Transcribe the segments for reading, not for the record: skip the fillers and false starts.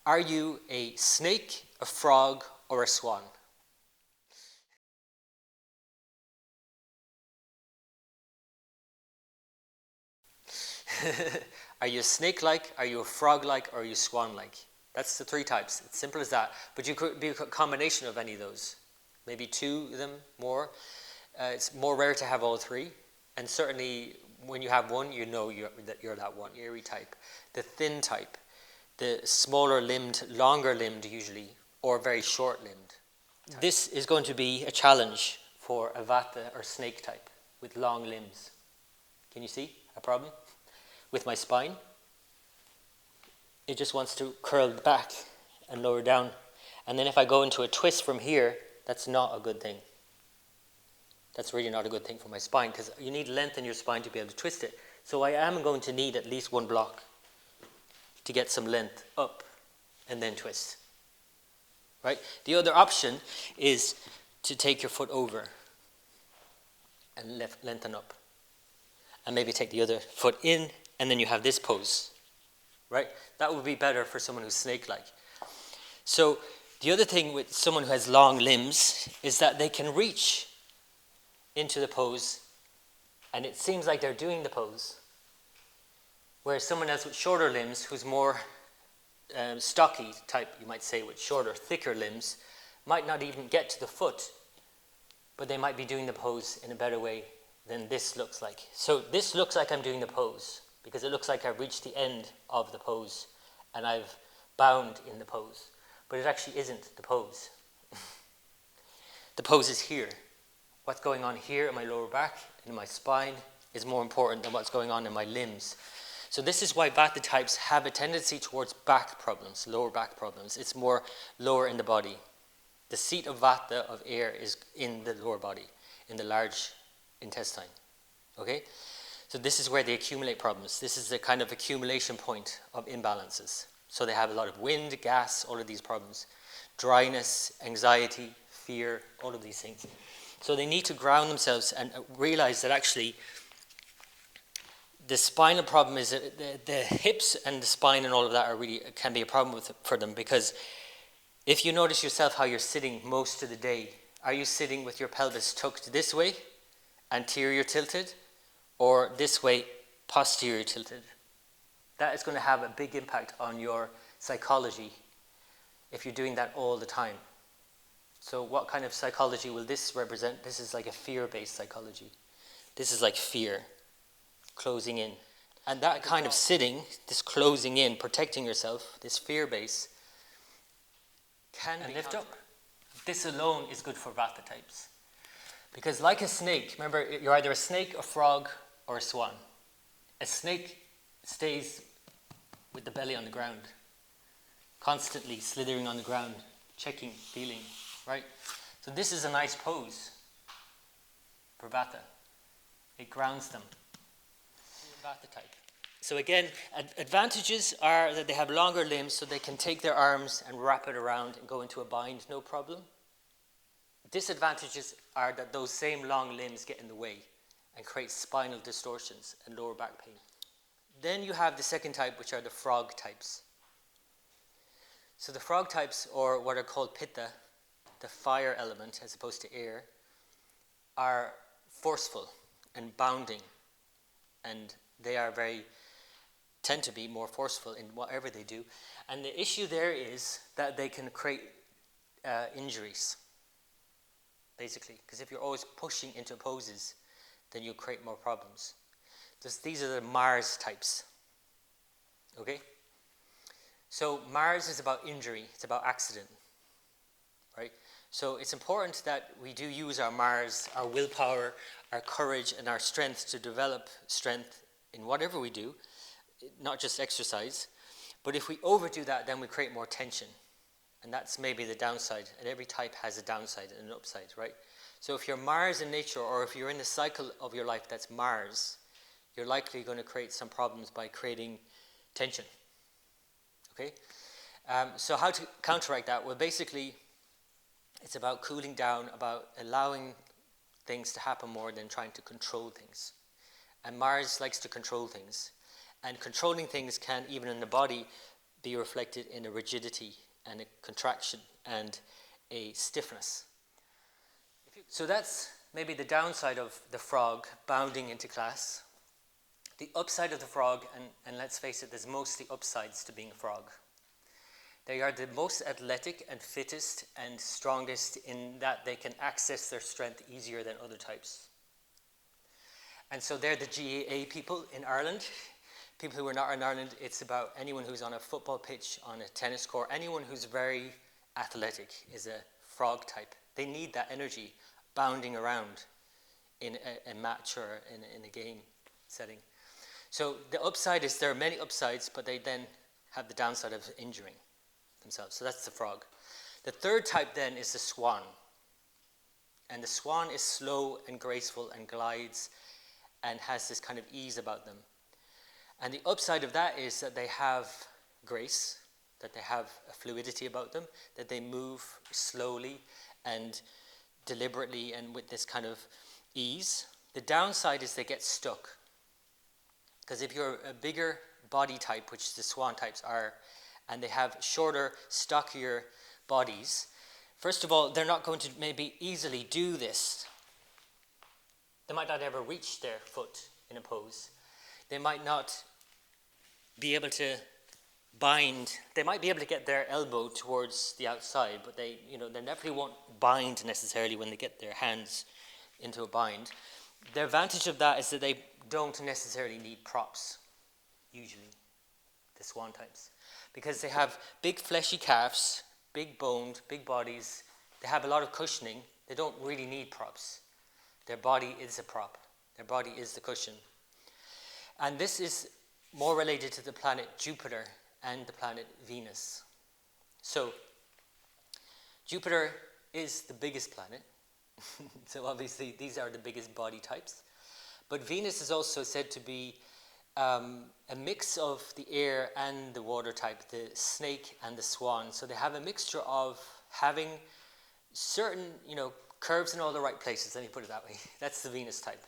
Are you a snake, a frog, or a swan? Are you a snake-like, are you a frog-like, or are you swan-like? That's the three types. It's simple as that. But you could be a combination of any of those. Maybe two of them, more. It's more rare to have all three. And certainly when you have one, you know that you're that one, airy type. The thin type, the smaller limbed, longer limbed usually, or very short limbed. This is going to be a challenge for a vata or snake type with long limbs. Can you see a problem? With my spine, it just wants to curl back and lower down. And then if I go into a twist from here, that's not a good thing. That's really not a good thing for my spine, because you need length in your spine to be able to twist it. So I am going to need at least one block to get some length up and then twist. Right? The other option is to take your foot over and lengthen up. And maybe take the other foot in, and then you have this pose. Right? That would be better for someone who's snake-like. So the other thing with someone who has long limbs is that they can reach into the pose, and it seems like they're doing the pose. Whereas someone else with shorter limbs, who's more stocky type, you might say, with shorter, thicker limbs, might not even get to the foot, but they might be doing the pose in a better way than this looks like. So this looks like I'm doing the pose, because it looks like I've reached the end of the pose, and I've bound in the pose. But it actually isn't the pose. The pose is here. What's going on here in my lower back and in my spine is more important than what's going on in my limbs. So this is why vata types have a tendency towards back problems, lower back problems. It's more lower in the body. The seat of vata, of air, is in the lower body, in the large intestine. Okay? So this is where they accumulate problems. This is the kind of accumulation point of imbalances. So they have a lot of wind, gas, all of these problems. Dryness, anxiety, fear, all of these things. So they need to ground themselves and realize that actually the spinal problem is the hips and the spine and all of that are really can be a problem for them, because if you notice yourself how you're sitting most of the day, are you sitting with your pelvis tucked this way, anterior tilted, or this way, posterior tilted? That is going to have a big impact on your psychology if you're doing that all the time. So what kind of psychology will this represent? This is like a fear-based psychology. This is like fear, closing in. And that kind of sitting, this closing in, protecting yourself, this fear base, can be lift up. This alone is good for vata types. Because like a snake, remember, you're either a snake, a frog, or a swan. A snake stays with the belly on the ground, constantly slithering on the ground, checking, feeling, right? So this is a nice pose for vata. It grounds them. Vata type. So again, advantages are that they have longer limbs, so they can take their arms and wrap it around and go into a bind, no problem. Disadvantages are that those same long limbs get in the way and create spinal distortions and lower back pain. Then you have the second type, which are the frog types. So the frog types, or what are called pitta, the fire element as opposed to air, are forceful and bounding, and they are tend to be more forceful in whatever they do. And the issue there is that they can create injuries, basically, because if you're always pushing into poses, then you create more problems. These are the Mars types. Okay? So Mars is about injury, it's about accident, right? So it's important that we do use our Mars, our willpower, our courage, and our strength to develop strength in whatever we do, not just exercise. But if we overdo that, then we create more tension. And that's maybe the downside. And every type has a downside and an upside, right? So if you're Mars in nature, or if you're in the cycle of your life that's Mars, you're likely going to create some problems by creating tension. Okay? So how to counteract that? Well, basically, it's about cooling down, about allowing things to happen more than trying to control things. And Mars likes to control things. And controlling things can, even in the body, be reflected in a rigidity and a contraction and a stiffness. So that's maybe the downside of the frog bounding into class. The upside of the frog, and let's face it, there's mostly upsides to being a frog. They are the most athletic and fittest and strongest in that they can access their strength easier than other types. And so they're the GAA people in Ireland. People who are not in Ireland, it's about anyone who's on a football pitch, on a tennis court, anyone who's very athletic is a frog type. They need that energy bounding around in a match or in a game setting. So the upside is there are many upsides, but they then have the downside of injuring themselves. So that's the frog. The third type then is the swan. And the swan is slow and graceful and glides and has this kind of ease about them. And the upside of that is that they have grace, that they have a fluidity about them, that they move slowly and deliberately and with this kind of ease. The downside is they get stuck. Because if you're a bigger body type, which the swan types are, and they have shorter, stockier bodies, first of all, they're not going to maybe easily do this. They might not ever reach their foot in a pose. They might not be able to bind. They might be able to get their elbow towards the outside, but they definitely won't bind necessarily when they get their hands into a bind. The advantage of that is that they don't necessarily need props, usually, the swan types. Because they have big fleshy calves, big boned, big bodies. They have a lot of cushioning. They don't really need props. Their body is a prop. Their body is the cushion. And this is more related to the planet Jupiter and the planet Venus. So, Jupiter is the biggest planet. So obviously these are the biggest body types. But Venus is also said to be a mix of the air and the water type, the snake and the swan. So they have a mixture of having certain, curves in all the right places, let me put it that way. That's the Venus type.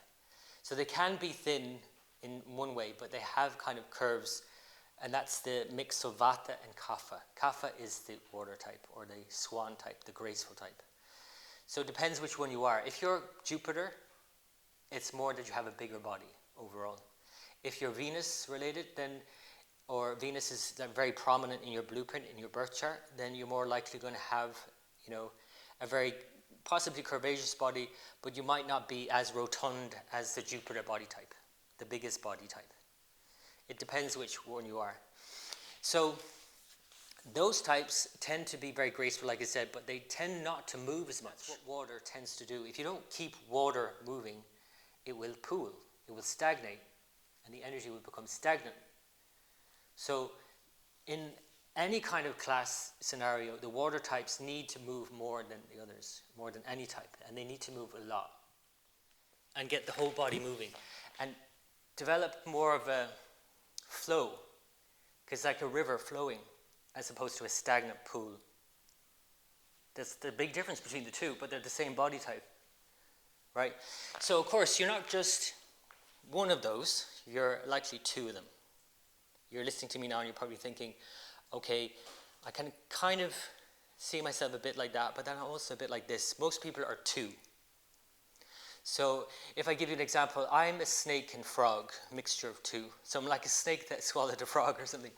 So they can be thin in one way, but they have kind of curves, and that's the mix of Vata and Kapha. Kapha is the water type, or the swan type, the graceful type. So it depends which one you are. If you're Jupiter, it's more that you have a bigger body overall. If you're Venus related, or Venus is very prominent in your blueprint, in your birth chart, then you're more likely going to have, a very possibly curvaceous body, but you might not be as rotund as the Jupiter body type, the biggest body type. It depends which one you are. So those types tend to be very graceful, like I said, but they tend not to move as much. That's what water tends to do. If you don't keep water moving, it will pool, it will stagnate, and the energy will become stagnant. So in any kind of class scenario, the water types need to move more than the others, more than any type, and they need to move a lot and get the whole body moving and develop more of a flow, because like a river flowing as opposed to a stagnant pool. That's the big difference between the two, but they're the same body type, right? So of course you're not just one of those, you're likely two of them. You're listening to me now and you're probably thinking, okay, I can kind of see myself a bit like that, but then I'm also a bit like this. Most people are two. So if I give you an example, I'm a snake and frog, mixture of two. So I'm like a snake that swallowed a frog or something.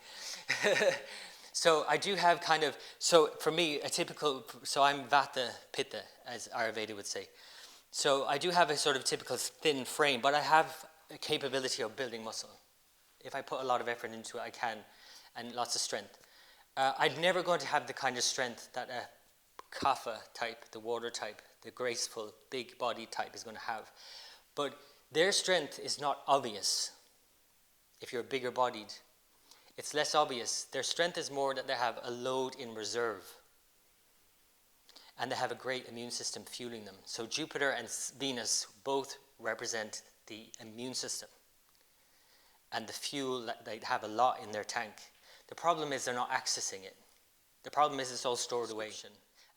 So I do have kind of, so for me, so I'm Vata Pitta, as Ayurveda would say. So I do have a sort of typical thin frame, but I have a capability of building muscle. If I put a lot of effort into it, I can, and lots of strength. I'm never going to have the kind of strength that a Kapha type, the water type, the graceful, big body type is going to have. But their strength is not obvious if you're bigger bodied. It's less obvious. Their strength is more that they have a load in reserve. And they have a great immune system fueling them. So Jupiter and Venus both represent the immune system and the fuel that they have a lot in their tank. The problem is they're not accessing it. The problem is it's all stored away.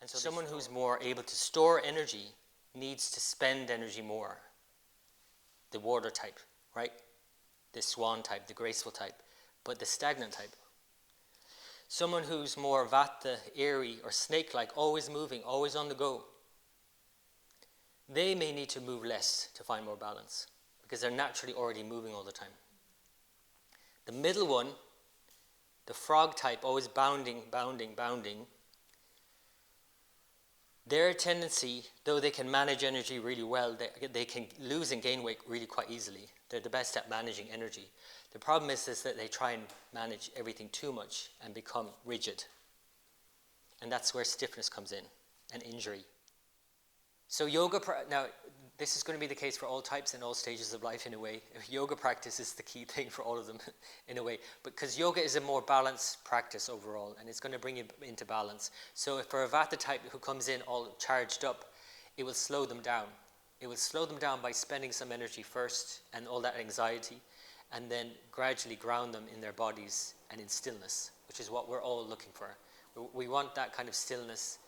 And so someone who's more able to store energy needs to spend energy more. The water type, right? The swan type, the graceful type, but the stagnant type. Someone who's more vata, airy, or snake-like, always moving, always on the go, they may need to move less to find more balance because they're naturally already moving all the time. The middle one, the frog type, always bounding, their tendency, though they can manage energy really well, they can lose and gain weight really quite easily. They're the best at managing energy. The problem is that they try and manage everything too much and become rigid. And that's where stiffness comes in, and injury. So now this is going to be the case for all types and all stages of life in a way. Yoga practice is the key thing for all of them in a way. Because yoga is a more balanced practice overall, and it's going to bring you into balance. So if for a vata type who comes in all charged up, it will slow them down. It will slow them down by spending some energy first and all that anxiety, and then gradually ground them in their bodies and in stillness, which is what we're all looking for. We want that kind of stillness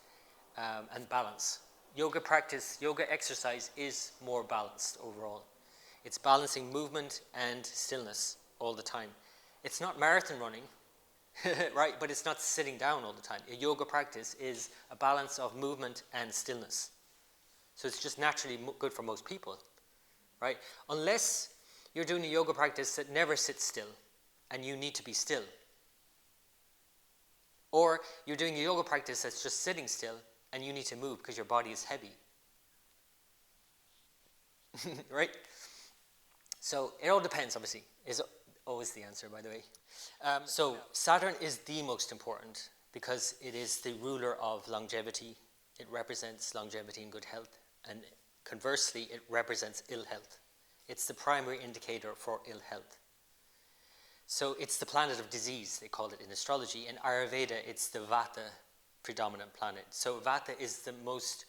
and balance. Yoga practice, yoga exercise is more balanced overall. It's balancing movement and stillness all the time. It's not marathon running, right? But it's not sitting down all the time. A yoga practice is a balance of movement and stillness. So it's just naturally good for most people, right? Unless you're doing a yoga practice that never sits still and you need to be still. Or you're doing a yoga practice that's just sitting still and you need to move because your body is heavy. Right? So it all depends, obviously, is always the answer, by the way. So Saturn is the most important because it is the ruler of longevity. It represents longevity and good health. And conversely, it represents ill health. It's the primary indicator for ill health. So it's the planet of disease, they call it in astrology. In Ayurveda, it's the Vata predominant planet. So Vata is the most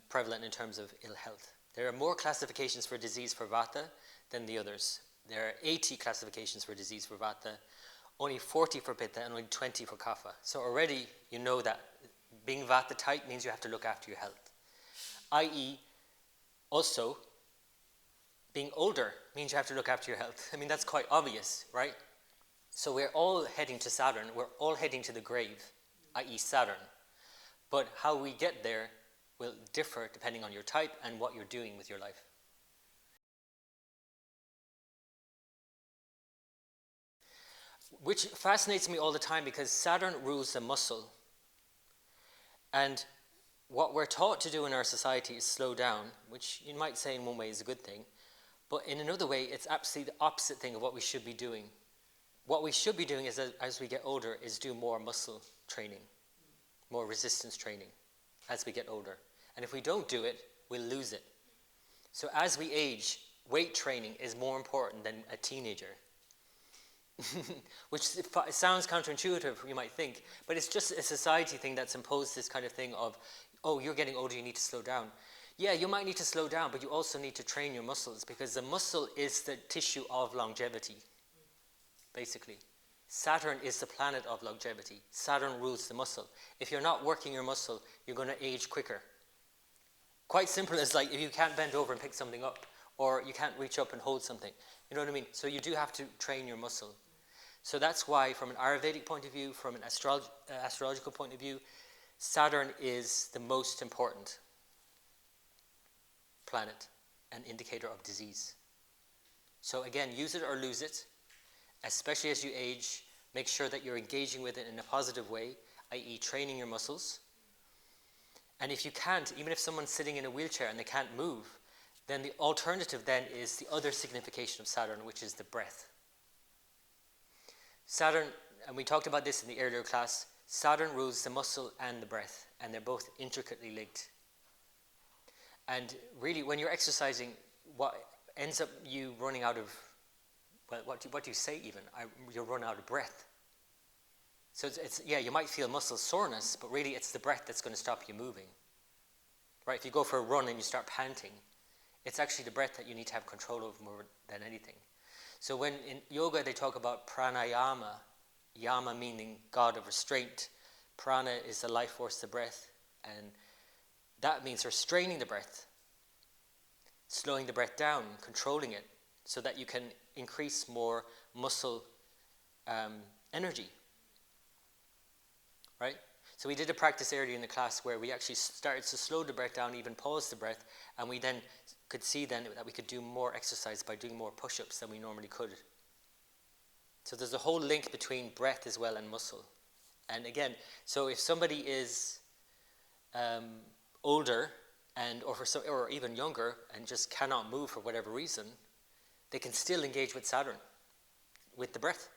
prevalent in terms of ill health. There are more classifications for disease for Vata than the others. There are 80 classifications for disease for Vata, only 40 for Pitta, and only 20 for Kapha. So already you know that being Vata type means you have to look after your health. I.e., also, being older means you have to look after your health. I mean, that's quite obvious, right? So we're all heading to Saturn. We're all heading to the grave, i.e. Saturn. But how we get there will differ depending on your type and what you're doing with your life. Which fascinates me all the time because Saturn rules the muscle. And what we're taught to do in our society is slow down, which you might say in one way is a good thing. But in another way, it's absolutely the opposite thing of what we should be doing. What we should be doing is, as we get older, is do more muscle training, more resistance training as we get older. And if we don't do it, we'll lose it. So as we age, weight training is more important than a teenager. Which sounds counterintuitive, you might think, but it's just a society thing that's imposed this kind of thing of, oh, you're getting older, you need to slow down. Yeah, you might need to slow down, but you also need to train your muscles because the muscle is the tissue of longevity, basically. Saturn is the planet of longevity. Saturn rules the muscle. If you're not working your muscle, you're going to age quicker. Quite simple as like if you can't bend over and pick something up, or you can't reach up and hold something. You know what I mean? So you do have to train your muscle. So that's why, from an Ayurvedic point of view, from an astrological point of view, Saturn is the most important planet and indicator of disease. So again, use it or lose it, especially as you age. Make sure that you're engaging with it in a positive way, i.e. training your muscles. And if you can't, even if someone's sitting in a wheelchair and they can't move, then the alternative then is the other signification of Saturn, which is the breath. Saturn, and we talked about this in the earlier class, Saturn rules the muscle and the breath, and they're both intricately linked. And really, when you're exercising, what ends up you running out of, well, what do you say even? You'll run out of breath. So it's you might feel muscle soreness, but really it's the breath that's going to stop you moving. Right? If you go for a run and you start panting, it's actually the breath that you need to have control of more than anything. So when in yoga they talk about pranayama, yama meaning god of restraint, prana is the life force, the breath, and that means restraining the breath, slowing the breath down, controlling it, so that you can increase more muscle energy. right? So we did a practice earlier in the class where we actually started to slow the breath down, even pause the breath, and we then could see then that we could do more exercise by doing more push-ups than we normally could. So there's a whole link between breath as well and muscle. And again, so if somebody is older or even younger and just cannot move for whatever reason, they can still engage with Saturn, with the breath.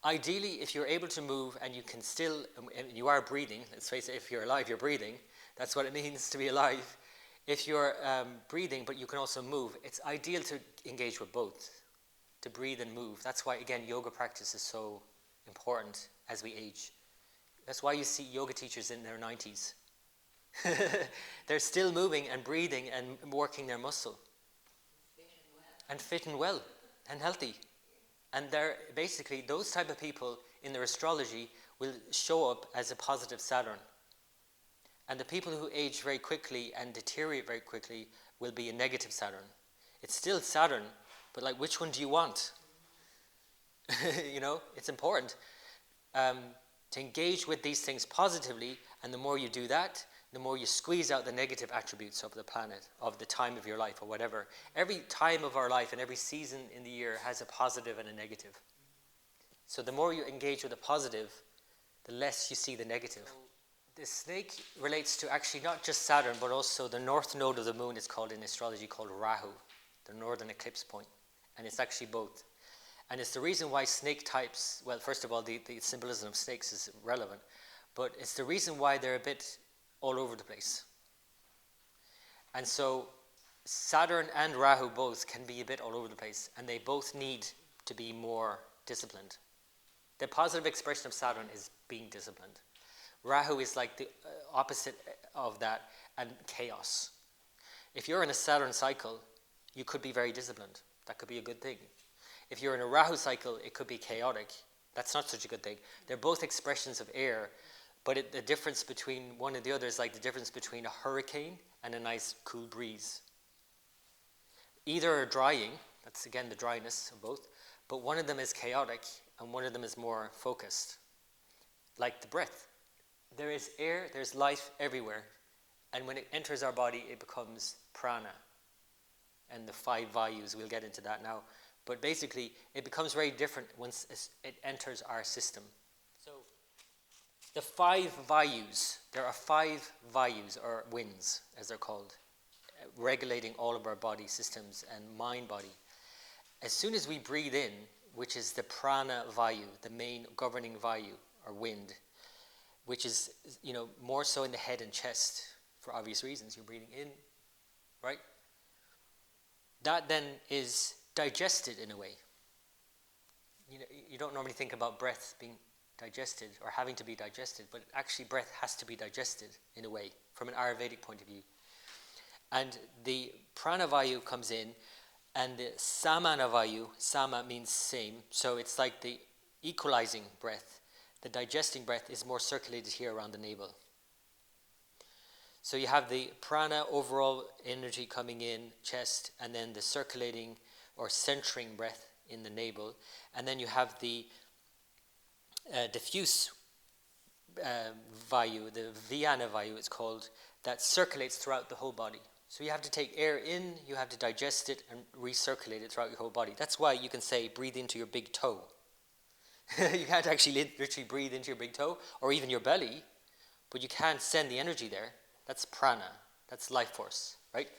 Ideally, if you're able to move and you can still, and you are breathing, let's face it, if you're alive, you're breathing. That's what it means to be alive. If you're breathing, but you can also move, it's ideal to engage with both, to breathe and move. That's why, again, yoga practice is so important as we age. That's why you see yoga teachers in their 90s. They're still moving and breathing and working their muscle. And fit and well and healthy. And they're basically, those type of people in their astrology will show up as a positive Saturn. And the people who age very quickly and deteriorate very quickly will be a negative Saturn. It's still Saturn, but like, which one do you want? It's important to engage with these things positively, and the more you do that, the more you squeeze out the negative attributes of the planet, of the time of your life or whatever. Every time of our life and every season in the year has a positive and a negative. So the more you engage with the positive, the less you see the negative. The snake relates to actually not just Saturn, but also the north node of the moon is called in astrology called Rahu, the northern eclipse point. And it's actually both. And it's the reason why snake types, well, first of all, the symbolism of snakes is relevant, but it's the reason why they're a bit all over the place. And so Saturn and Rahu both can be a bit all over the place, and they both need to be more disciplined. The positive expression of Saturn is being disciplined. Rahu is like the opposite of that, and chaos. If you're in a Saturn cycle, you could be very disciplined. That could be a good thing. If you're in a Rahu cycle, it could be chaotic. That's not such a good thing. They're both expressions of air, but the difference between one and the other is like the difference between a hurricane and a nice cool breeze. Either are drying, that's again the dryness of both, but one of them is chaotic and one of them is more focused. Like the breath. There is air, there's life everywhere, and when it enters our body, it becomes prana. And the 5 vayus, we'll get into that now. But basically, it becomes very different once it enters our system. So, the 5 vayus, there are 5 vayus, or winds, as they're called, regulating all of our body systems and mind-body. As soon as we breathe in, which is the prana vayu, the main governing vayu, or wind, which is, more so in the head and chest, for obvious reasons. You're breathing in, right? That then is digested in a way. You don't normally think about breath being digested or having to be digested, but actually breath has to be digested in a way, from an Ayurvedic point of view. And the pranavayu comes in, and the samanavayu, sama means same, so it's like the equalizing breath. The digesting breath is more circulated here around the navel. So you have the prana, overall energy coming in, chest, and then the circulating or centering breath in the navel. And then you have the diffuse vayu, the vyana vayu it's called, that circulates throughout the whole body. So you have to take air in, you have to digest it and recirculate it throughout your whole body. That's why you can say breathe into your big toe. You can't actually literally breathe into your big toe or even your belly, but you can't send the energy there. That's prana, that's life force, right?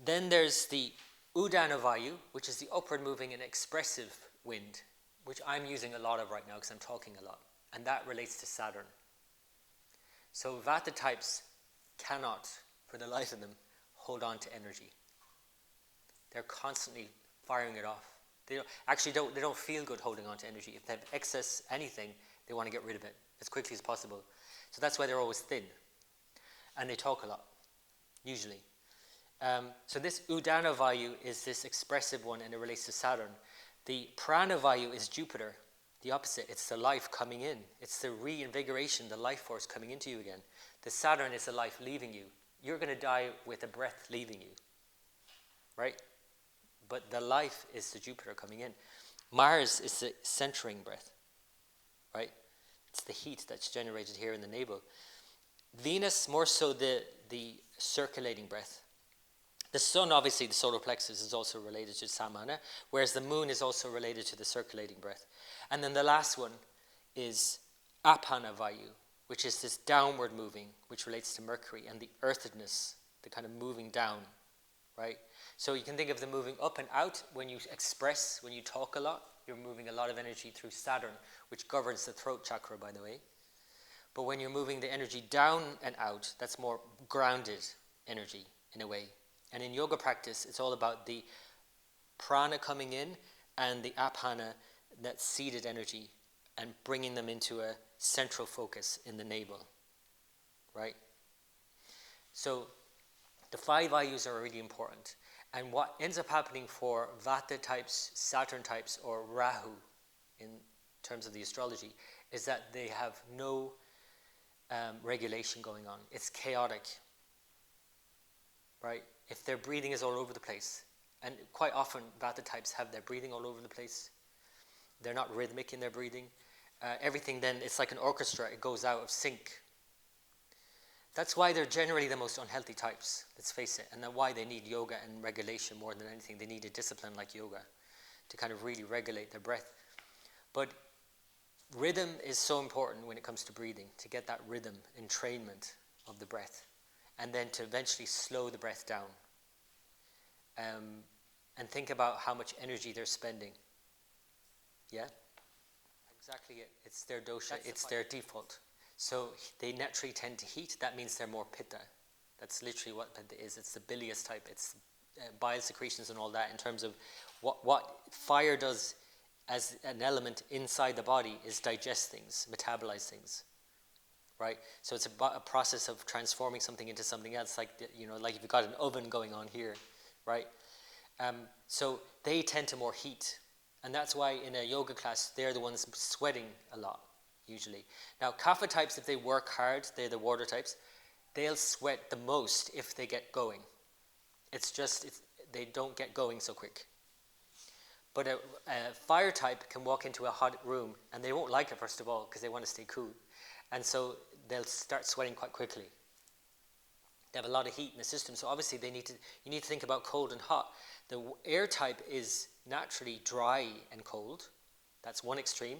Then there's the udana vayu, which is the upward moving and expressive wind, which I'm using a lot of right now because I'm talking a lot. And that relates to Saturn. So Vata types cannot, for the life of them, hold on to energy. They're constantly firing it off. They don't feel good holding on to energy. If they have excess anything, they want to get rid of it as quickly as possible. So that's why they're always thin. And they talk a lot, usually. So this Udana Vayu is this expressive one, and it relates to Saturn. The Prana Vayu is Jupiter, the opposite. It's the life coming in. It's the reinvigoration, the life force coming into you again. The Saturn is the life leaving you. You're going to die with the breath leaving you, right? But the life is the Jupiter coming in. Mars is the centering breath, right? It's the heat that's generated here in the navel. Venus, more so the circulating breath. The sun, obviously, the solar plexus is also related to samana, whereas the moon is also related to the circulating breath. And then the last one is apana vayu, which is this downward moving, which relates to Mercury and the earthedness, the kind of moving down, right? So you can think of the moving up and out when you express, when you talk a lot, you're moving a lot of energy through Saturn, which governs the throat chakra, by the way. But when you're moving the energy down and out, that's more grounded energy in a way. And in yoga practice, it's all about the prana coming in and the apana, that seated energy, and bringing them into a central focus in the navel, right? So the 5 vayus are really important. And what ends up happening for Vata types, Saturn types, or Rahu, in terms of the astrology, is that they have no regulation going on. It's chaotic, right? If their breathing is all over the place, and quite often Vata types have their breathing all over the place, they're not rhythmic in their breathing. Everything then, it's like an orchestra, it goes out of sync. That's why they're generally the most unhealthy types, let's face it, and that's why they need yoga and regulation more than anything. They need a discipline like yoga to kind of really regulate their breath. But rhythm is so important when it comes to breathing, to get that rhythm, entrainment of the breath, and then to eventually slow the breath down. And think about how much energy they're spending. Yeah? Exactly it. It's their dosha, it's their default. So they naturally tend to heat. That means they're more pitta. That's literally what pitta is. It's the bilious type. It's bile secretions and all that in terms of what fire does as an element inside the body is digest things, metabolize things, right? So it's a process of transforming something into something else, like like if you've got an oven going on here, right? So they tend to more heat, and that's why in a yoga class they're the ones sweating a lot usually. Now kapha types, if they work hard, they're the water types, they'll sweat the most if they get going. They don't get going so quick. But a fire type can walk into a hot room and they won't like it, first of all, because they want to stay cool. And so they'll start sweating quite quickly. They have a lot of heat in the system, so obviously you need to think about cold and hot. The air type is naturally dry and cold. That's one extreme.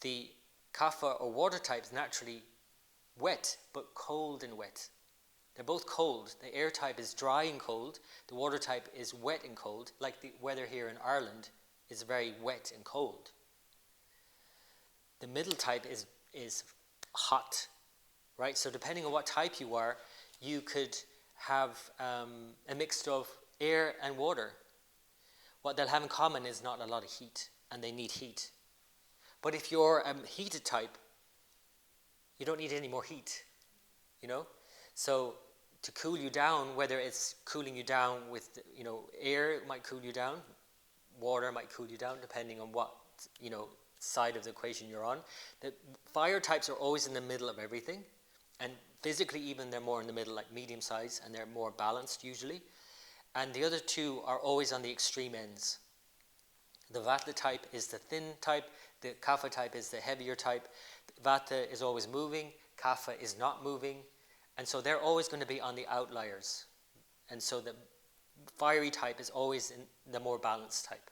The kapha or water type is naturally wet, but cold and wet. They're both cold. The air type is dry and cold. The water type is wet and cold, like the weather here in Ireland is very wet and cold. The middle type is hot, right? So depending on what type you are, you could have a mix of air and water. What they'll have in common is not a lot of heat, and they need heat. But if you're a heated type, you don't need any more heat, So to cool you down, whether it's cooling you down with, air might cool you down, water might cool you down, depending on what, side of the equation you're on. The fire types are always in the middle of everything, and physically even they're more in the middle, like medium size, and they're more balanced usually. And the other two are always on the extreme ends. The Vata type is the thin type, the Kapha type is the heavier type. Vata is always moving, Kapha is not moving, and so they're always going to be on the outliers. And so the fiery type is always in the more balanced type.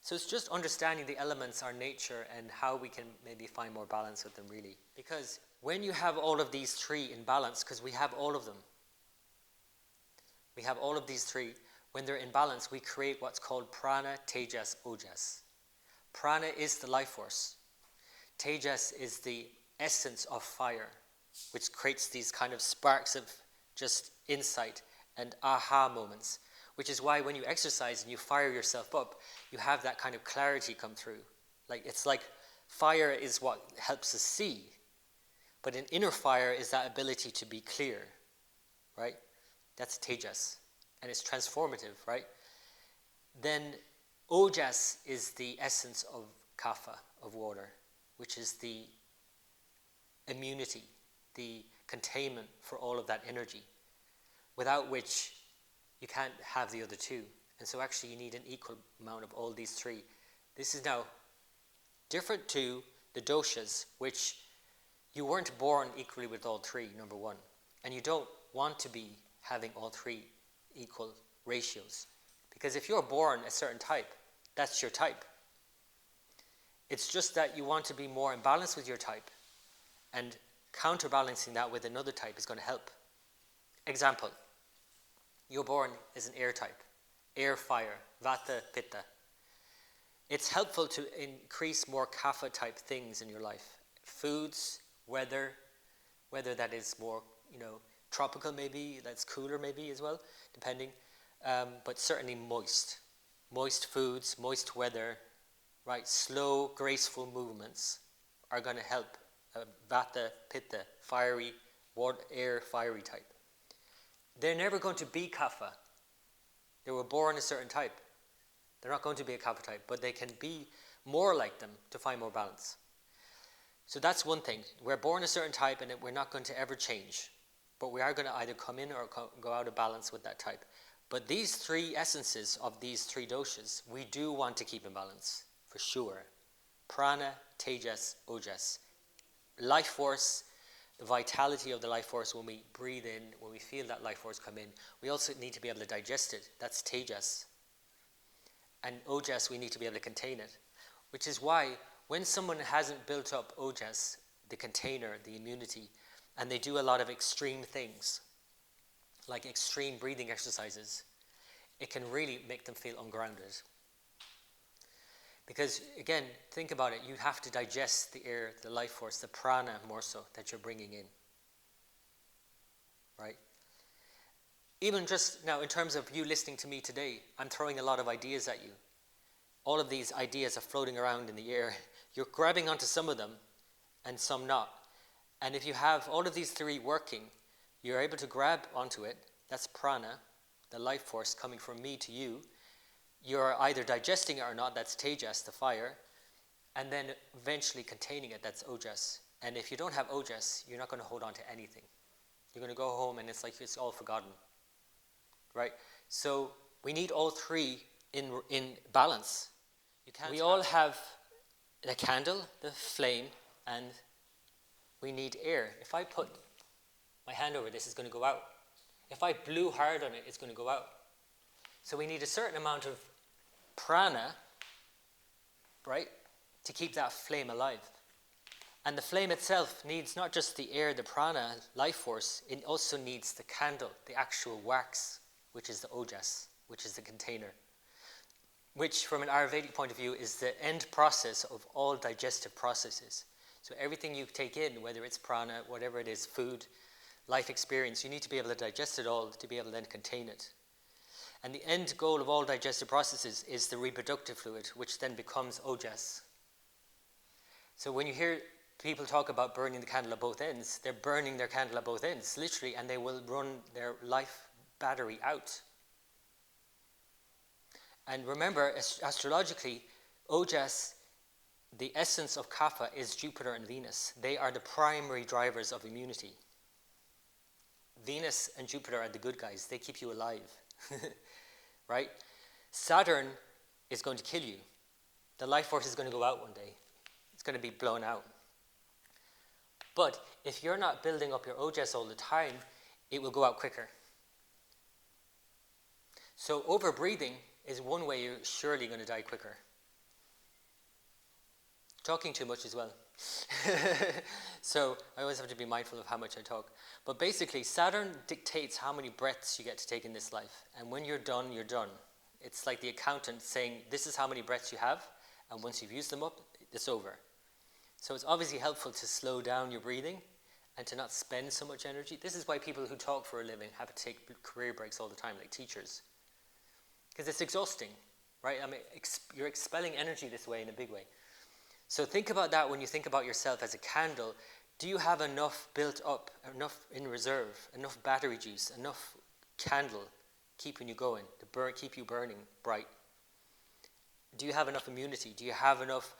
So it's just understanding the elements, our nature, and how we can maybe find more balance with them, really. Because when you have all of these three in balance, because we have all of them, we have all of these three, when they're in balance, we create what's called prana, tejas, ojas. Prana is the life force. Tejas is the essence of fire, which creates these kind of sparks of just insight and aha moments, which is why when you exercise and you fire yourself up, you have that kind of clarity come through. It's like fire is what helps us see, but an inner fire is that ability to be clear, right? That's tejas, and it's transformative, right? Then ojas is the essence of kapha, of water, which is the immunity, the containment for all of that energy, without which you can't have the other two. And so actually you need an equal amount of all these three. This is now Different to the doshas, which you weren't born equally with all three, number one. And you don't want to be having all three equal ratios. Because if you're born a certain type, that's your type. It's just that you want to be more in balance with your type, and counterbalancing that with another type is going to help. Example, you're born as an air type, air, fire, vata, pitta. It's helpful to increase more kapha type things in your life. Foods, weather that is more, tropical maybe, that's cooler maybe as well, depending. But certainly moist. Moist foods, moist weather, right? Slow, graceful movements are going to help vata, pitta, fiery, air, fiery type. They're never going to be kapha. They were born a certain type. They're not going to be a kapha type, but they can be more like them to find more balance. So that's one thing. We're born a certain type, and we're not going to ever change. But we are going to either come in or go out of balance with that type. But these three essences of these three doshas, we do want to keep in balance, for sure. Prana, tejas, ojas. Life force, the vitality of the life force when we breathe in, when we feel that life force come in. We also need to be able to digest it. That's tejas. And ojas, we need to be able to contain it. Which is why when someone hasn't built up ojas, the container, the immunity, and they do a lot of extreme things, like extreme breathing exercises, it can really make them feel ungrounded. Because, again, think about it, you have to digest the air, the life force, the prana more so, that you're bringing in. Right? Even just now, in terms of you listening to me today, I'm throwing a lot of ideas at you. All of these ideas are floating around in the air. You're grabbing onto some of them, and some not. And if you have all of these three working, you're able to grab onto it. That's prana, the life force coming from me to you. You're either digesting it or not, that's tejas, the fire, and then eventually containing it, that's ojas. And if you don't have ojas, you're not going to hold on to anything. You're going to go home and it's like it's all forgotten. Right? So we need all three in balance. We all have a candle, the flame, and we need air. If I put my hand over this, it's going to go out. If I blew hard on it, it's going to go out. So we need a certain amount of prana, right, to keep that flame alive. And the flame itself needs not just the air, the prana, life force, it also needs the candle, the actual wax, which is the ojas, which is the container, which from an Ayurvedic point of view is the end process of all digestive processes. So everything you take in, whether it's prana, whatever it is, food, life experience, you need to be able to digest it all to be able to then contain it. And the end goal of all digestive processes is the reproductive fluid, which then becomes ojas. So when you hear people talk about burning the candle at both ends, they're burning their candle at both ends, literally, and they will run their life battery out. And remember, astrologically, ojas, the essence of kapha is Jupiter and Venus. They are the primary drivers of immunity. Venus and Jupiter are the good guys. They keep you alive. Right? Saturn is going to kill you. The life force is going to go out one day. It's going to be blown out. But if you're not building up your ojas all the time, it will go out quicker. So over-breathing is one way you're surely going to die quicker. Talking too much as well. So I always have to be mindful of how much I talk. But basically, Saturn dictates how many breaths you get to take in this life. And when you're done, you're done. It's like the accountant saying, this is how many breaths you have, and once you've used them up, it's over. So it's obviously helpful to slow down your breathing and to not spend so much energy. This is why people who talk for a living have to take career breaks all the time, like teachers. Because it's exhausting, right? I mean, you're expelling energy this way in a big way. So think about that when you think about yourself as a candle. Do you have enough built up, enough in reserve, enough battery juice, enough candle keeping you going, to keep you burning bright? Do you have enough immunity? Do you have enough?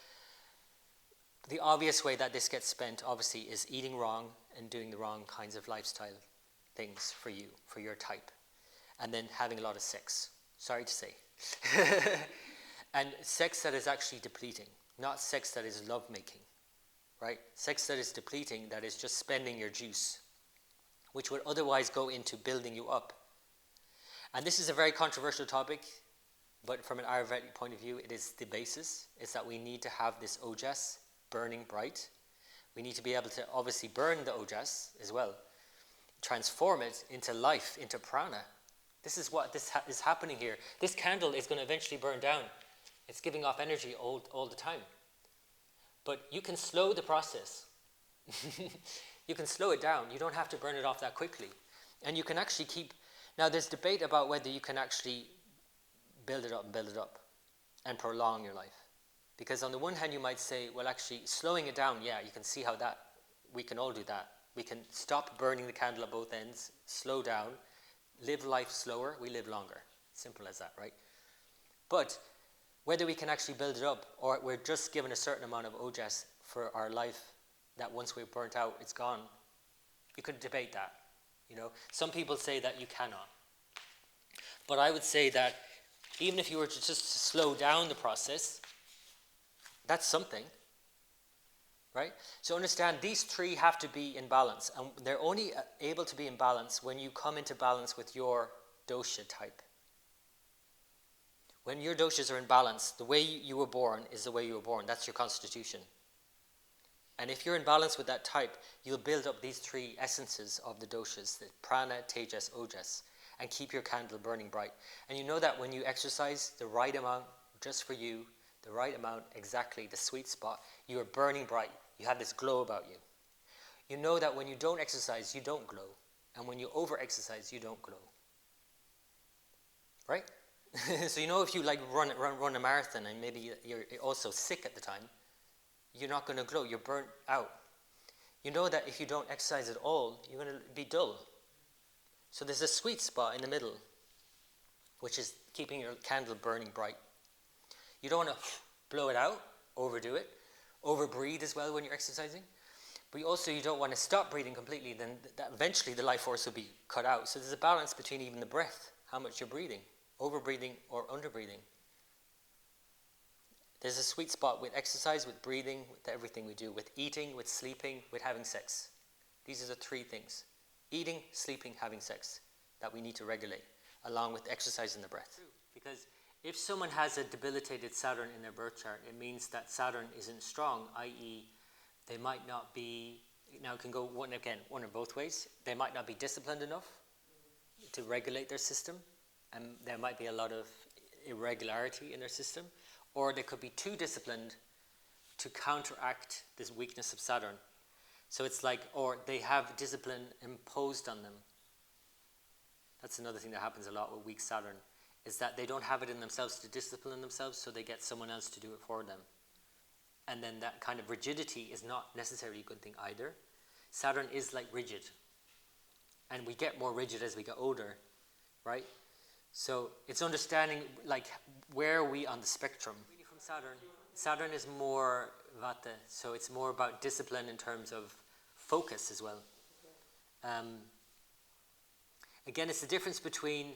The obvious way that this gets spent, obviously, is eating wrong and doing the wrong kinds of lifestyle things for you, for your type. And then having a lot of sex. Sorry to say. And sex that is actually depleting. not sex that is lovemaking, right? Sex that is depleting, that is just spending your juice, which would otherwise go into building you up. And this is a very controversial topic, but from an Ayurvedic point of view, it is the basis, is that we need to have this ojas burning bright. We need to be able to obviously burn the ojas as well, transform it into life, into prana. This is what is happening here. This candle is going to eventually burn down. It's giving off energy all the time. But you can slow the process. You can slow it down. You don't have to burn it off that quickly. And you can actually keep... Now, there's debate about whether you can actually build it up and prolong your life. Because on the one hand, you might say, well, actually, slowing it down, yeah, you can see how that... We can all do that. We can stop burning the candle at both ends, slow down, live life slower, we live longer. Simple as that, right? But whether we can actually build it up, or we're just given a certain amount of ojas for our life, that once we're burnt out, it's gone. You could debate that, you know. Some people say that you cannot. But I would say that even if you were to just slow down the process, that's something, right? So understand, these three have to be in balance, and they're only able to be in balance when you come into balance with your dosha type. When your doshas are in balance, the way you were born is the way you were born. That's your constitution. And if you're in balance with that type, you'll build up these three essences of the doshas, the prana, tejas, ojas, and keep your candle burning bright. And you know that when you exercise the right amount, just for you, the right amount, exactly, the sweet spot, you are burning bright. You have this glow about you. You know that when you don't exercise, you don't glow. And when you over-exercise, you don't glow. Right? So you know if you like run a marathon and maybe you're also sick at the time, you're not going to glow, you're burnt out. You know that if you don't exercise at all, you're going to be dull. So there's a sweet spot in the middle, which is keeping your candle burning bright. You don't want to blow it out, overdo it, over-breathe as well when you're exercising. But you don't want to stop breathing completely, then eventually the life force will be cut out. So there's a balance between even the breath, how much you're breathing, over-breathing or under-breathing. There's a sweet spot with exercise, with breathing, with everything we do, with eating, with sleeping, with having sex. These are the three things. Eating, sleeping, having sex that we need to regulate, along with exercise and the breath. Because if someone has a debilitated Saturn in their birth chart, it means that Saturn isn't strong, i.e. they might not be, now it can go one or both ways. They might not be disciplined enough to regulate their system, and there might be a lot of irregularity in their system. Or they could be too disciplined to counteract this weakness of Saturn. So it's like, or they have discipline imposed on them. That's another thing that happens a lot with weak Saturn, is that they don't have it in themselves to discipline themselves, so they get someone else to do it for them. And then that kind of rigidity is not necessarily a good thing either. Saturn is like rigid. And we get more rigid as we get older, right? So it's understanding, like, where are we on the spectrum? Really from Saturn is more vata, so it's more about discipline in terms of focus as well. Again, it's the difference between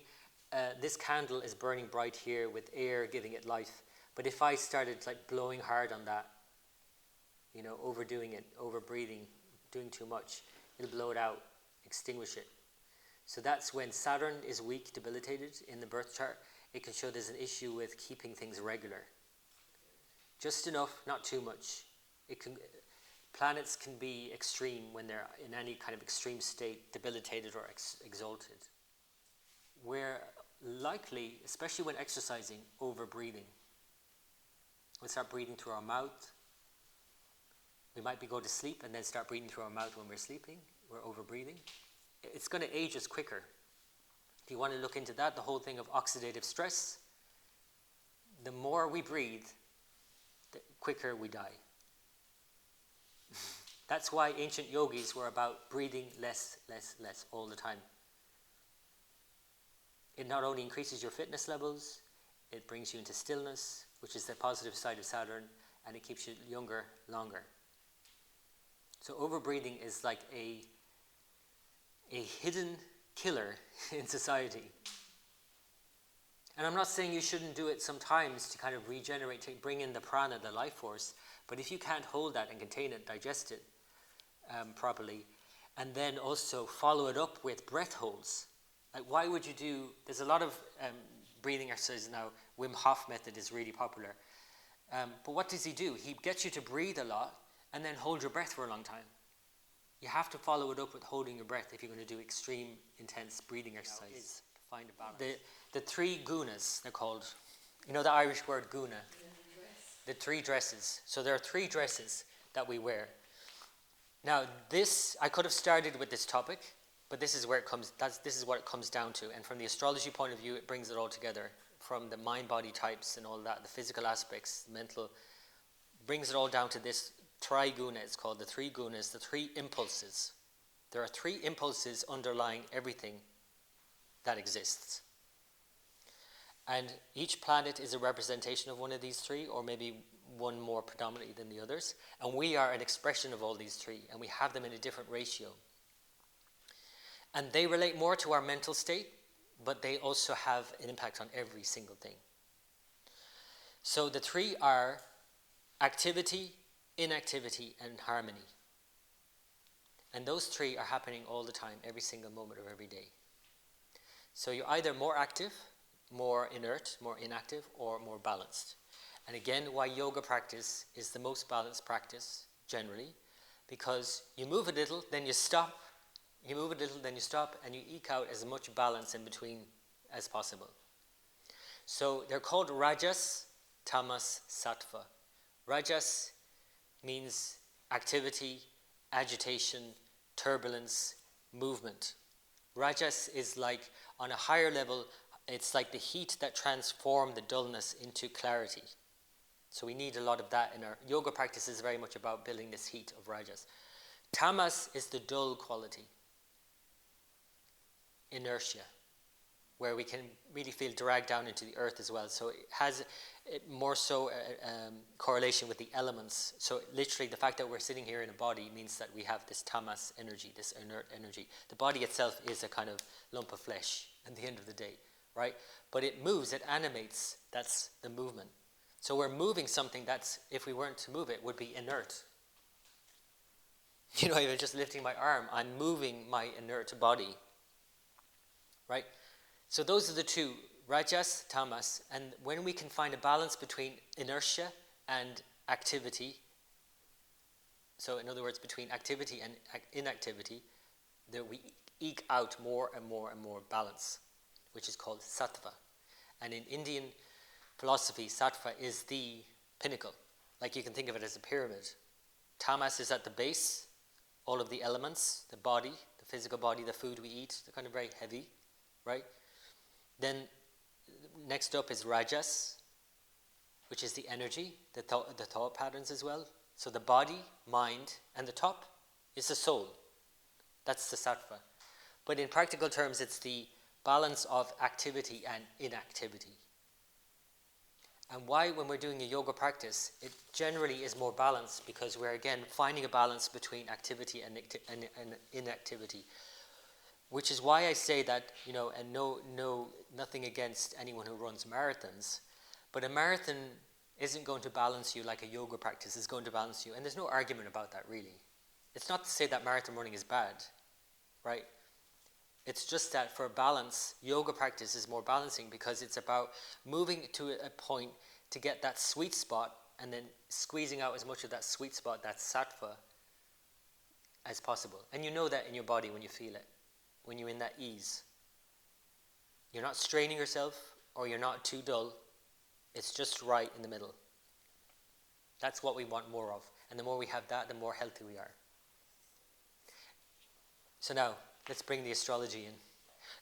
this candle is burning bright here with air giving it life, but if I started like blowing hard on that, you know, overdoing it, over-breathing, doing too much, it'll blow it out, extinguish it. So that's when Saturn is weak, debilitated in the birth chart. It can show there's an issue with keeping things regular. Just enough, not too much. Planets can be extreme when they're in any kind of extreme state, debilitated or exalted. We're likely, especially when exercising, over-breathing. We'll start breathing through our mouth. We might go to sleep and then start breathing through our mouth when we're sleeping. We're over-breathing. It's going to age us quicker. If you want to look into that, the whole thing of oxidative stress, the more we breathe, the quicker we die. That's why ancient yogis were about breathing less all the time. It not only increases your fitness levels, it brings you into stillness, which is the positive side of Saturn, and it keeps you younger longer. So overbreathing is like a hidden killer in society. And I'm not saying you shouldn't do it sometimes to kind of regenerate, to bring in the prana, the life force, but if you can't hold that and contain it, digest it properly, and then also follow it up with breath holds. Like, why would you do, there's a lot of breathing exercises now. Wim Hof method is really popular. But what does he do? He gets you to breathe a lot and then hold your breath for a long time. You have to follow it up with holding your breath if you're going to do extreme, intense breathing exercises. Find a balance. The three gunas, they're called. You know the Irish word guna? The three dresses. So there are three dresses that we wear. Now this, I could have started with this topic, but this is where it comes, this is what it comes down to. And from the astrology point of view, it brings it all together. From the mind-body types and all that, the physical aspects, mental, brings it all down to this triguna. It's called the three gunas, the three impulses. There are three impulses underlying everything that exists. And each planet is a representation of one of these three, or maybe one more predominantly than the others. And we are an expression of all these three, and we have them in a different ratio. And they relate more to our mental state, but they also have an impact on every single thing. So the three are activity, inactivity, and harmony. And those three are happening all the time, every single moment of every day. So you're either more active, more inert, more inactive, or more balanced. And again, why yoga practice is the most balanced practice, generally, because you move a little, then you stop, you move a little, then you stop, and you eke out as much balance in between as possible. So they're called rajas, tamas, sattva. Rajas means activity, agitation, turbulence, movement. Rajas is like, on a higher level, it's like the heat that transforms the dullness into clarity. So we need a lot of that in our yoga practice. Is very much about building this heat of rajas. Tamas is the dull quality, inertia, where we can really feel dragged down into the earth as well. So it has more so a correlation with the elements. So literally the fact that we're sitting here in a body means that we have this tamas energy, this inert energy. The body itself is a kind of lump of flesh at the end of the day, right? But it moves, it animates, that's the movement. So we're moving something that's, if we weren't to move it, would be inert. You know, even just lifting my arm, I'm moving my inert body, right? So those are the two, rajas, tamas, and when we can find a balance between inertia and activity, so in other words, between activity and inactivity, that we eke out more and more and more balance, which is called sattva. And in Indian philosophy, sattva is the pinnacle. Like you can think of it as a pyramid. Tamas is at the base, all of the elements, the body, the physical body, the food we eat, they're kind of very heavy, right? Then next up is rajas, which is the energy, the thought patterns as well. So the body, mind, and the top is the soul. That's the sattva. But in practical terms, it's the balance of activity and inactivity. And why, when we're doing a yoga practice, it generally is more balanced because we're, again, finding a balance between activity and inactivity. Which is why I say that, you know, and nothing against anyone who runs marathons, but a marathon isn't going to balance you like a yoga practice is going to balance you. And there's no argument about that, really. It's not to say that marathon running is bad, right? It's just that for balance, yoga practice is more balancing because it's about moving to a point to get that sweet spot and then squeezing out as much of that sweet spot, that sattva, as possible. And you know that in your body when you feel it, when you're in that ease. You're not straining yourself or you're not too dull. It's just right in the middle. That's what we want more of. And the more we have that, the more healthy we are. So now, let's bring the astrology in.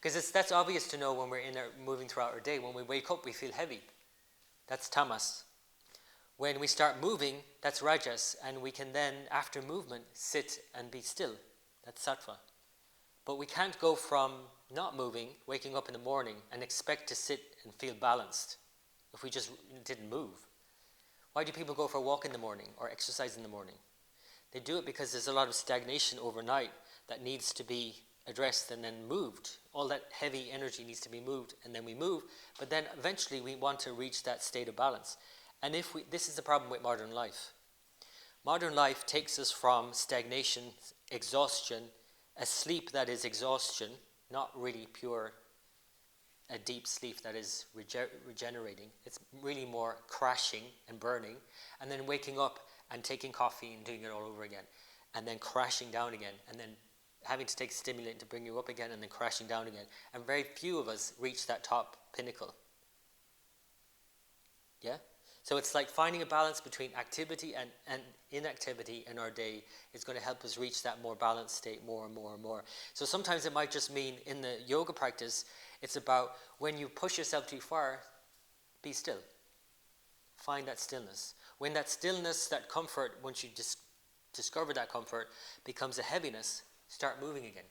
Because that's obvious to know when we're moving throughout our day. When we wake up, we feel heavy. That's tamas. When we start moving, that's rajas. And we can then, after movement, sit and be still. That's sattva. But we can't go from not moving, waking up in the morning, and expect to sit and feel balanced if we just didn't move. Why do people go for a walk in the morning or exercise in the morning? They do it because there's a lot of stagnation overnight that needs to be addressed and then moved. All that heavy energy needs to be moved, and then we move. But then eventually we want to reach that state of balance. And this is the problem with modern life. Modern life takes us from stagnation, exhaustion, a sleep that is exhaustion, not really pure, a deep sleep that is regenerating. It's really more crashing and burning, and then waking up and taking coffee and doing it all over again, and then crashing down again, and then having to take stimulant to bring you up again, and then crashing down again. And very few of us reach that top pinnacle. Yeah? So it's like finding a balance between activity and inactivity in our day is going to help us reach that more balanced state more and more and more. So sometimes it might just mean in the yoga practice, it's about when you push yourself too far, be still. Find that stillness. When that stillness, that comfort, once you discover that comfort, becomes a heaviness, start moving again.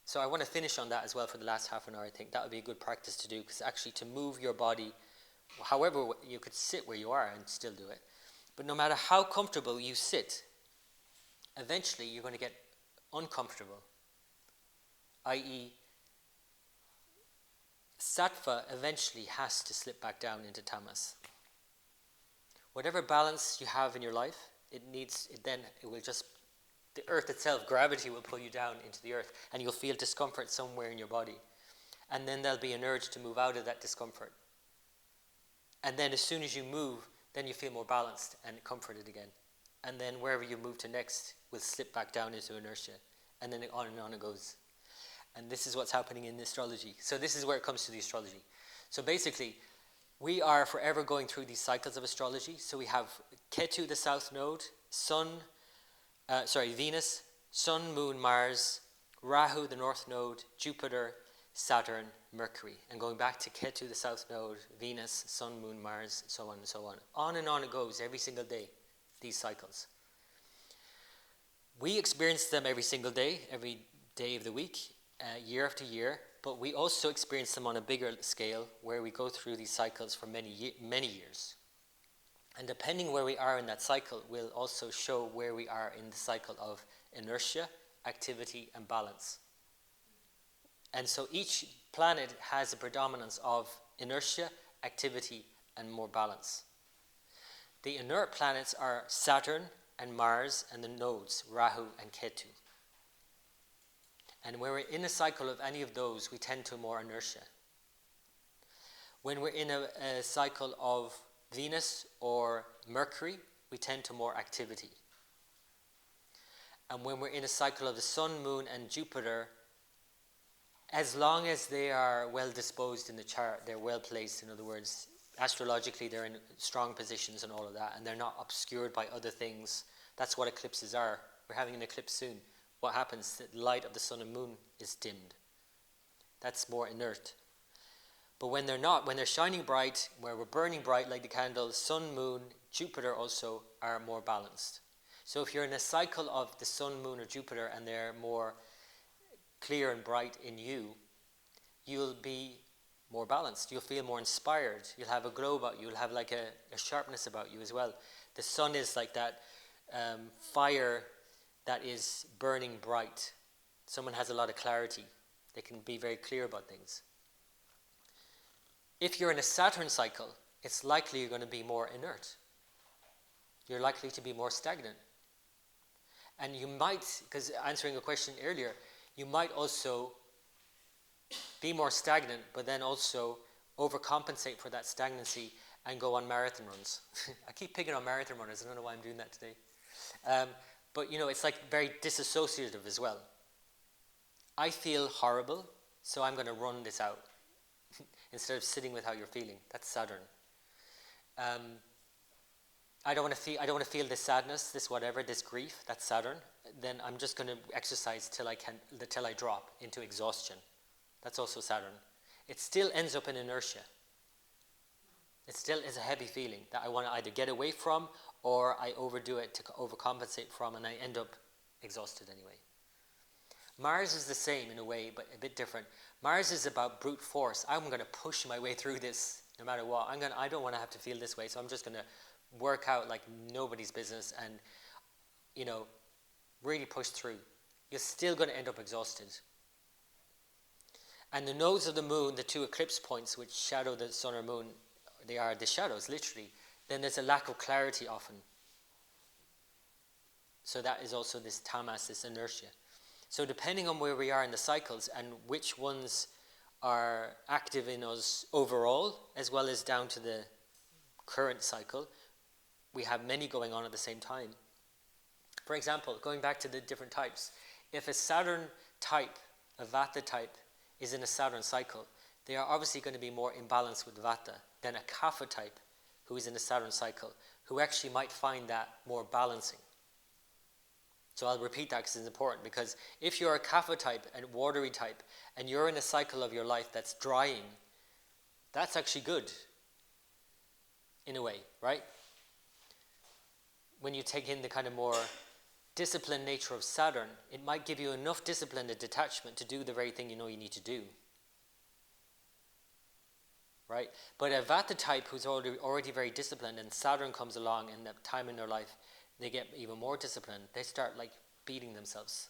So I want to finish on that as well for the last half an hour. I think that would be a good practice to do, because actually to move your body, however, you could sit where you are and still do it. But no matter how comfortable you sit, eventually you're going to get uncomfortable. I.e., sattva eventually has to slip back down into tamas. Whatever balance you have in your life, the earth itself, gravity will pull you down into the earth, and you'll feel discomfort somewhere in your body. And then there'll be an urge to move out of that discomfort. And then as soon as you move, then you feel more balanced and comforted again. And then wherever you move to next will slip back down into inertia. And then on and on it goes. And this is what's happening in astrology. So this is where it comes to the astrology. So basically, we are forever going through these cycles of astrology. So we have Ketu, the south node, Venus, Sun, Moon, Mars, Rahu, the north node, Jupiter, Saturn, Mercury. And going back to Ketu, the south node, Venus, Sun, Moon, Mars, so on and so on. On and on it goes every single day, these cycles. We experience them every single day of the week, year after year, but we also experience them on a bigger scale where we go through these cycles for many years. And depending where we are in that cycle will also show where we are in the cycle of inertia, activity, and balance. And so each planet has a predominance of inertia, activity, and more balance. The inert planets are Saturn and Mars and the nodes, Rahu and Ketu. And when we're in a cycle of any of those, we tend to more inertia. When we're in a cycle of Venus or Mercury, we tend to more activity. And when we're in a cycle of the Sun, Moon, and Jupiter, as long as they are well disposed in the chart, they're well placed, in other words, astrologically they're in strong positions and all of that, and they're not obscured by other things. That's what eclipses are. We're having an eclipse soon. What happens? The light of the sun and moon is dimmed. That's more inert. But when they're not, when they're shining bright, where we're burning bright like the candles, sun, moon, Jupiter also are more balanced. So if you're in a cycle of the sun, moon, or Jupiter, and they're more clear and bright in you, you'll be more balanced. You'll feel more inspired. You'll have a glow about you. You'll have like a sharpness about you as well. The sun is like that fire that is burning bright. Someone has a lot of clarity. They can be very clear about things. If you're in a Saturn cycle, it's likely you're going to be more inert. You're likely to be more stagnant. And you might, because answering a question earlier, you might also be more stagnant, but then also overcompensate for that stagnancy and go on marathon runs. I keep picking on marathon runners. I don't know why I'm doing that today. But, it's like very disassociative as well. I feel horrible, so I'm going to run this out instead of sitting with how you're feeling. That's Saturn. I don't want to feel this sadness, this whatever, this grief. That's Saturn. Then I'm just going to exercise till I drop into exhaustion. That's also Saturn. It still ends up in inertia. It still is a heavy feeling that I want to either get away from or I overdo it to overcompensate from, and I end up exhausted anyway. Mars is the same in a way, but a bit different. Mars is about brute force. I'm going to push my way through this no matter what. I don't want to have to feel this way, so I'm just going to work out like nobody's business and, really push through. you're still going to end up exhausted. And the nodes of the moon, the two eclipse points which shadow the sun or moon, they are the shadows, literally. Then there's a lack of clarity often. So that is also this tamas, this inertia. So depending on where we are in the cycles and which ones are active in us overall, as well as down to the current cycle, we have many going on at the same time. For example, going back to the different types, if a Saturn type, a Vata type, is in a Saturn cycle, they are obviously going to be more imbalanced with Vata than a Kapha type who is in a Saturn cycle, who actually might find that more balancing. So I'll repeat that because it's important, because if you're a Kapha type and watery type and you're in a cycle of your life that's drying, that's actually good in a way, right? When you take in the kind of more disciplined nature of Saturn, it might give you enough discipline and detachment to do the very thing you know you need to do. Right? But a Vata type who's already very disciplined, and Saturn comes along and that time in their life, they get even more disciplined. They start like beating themselves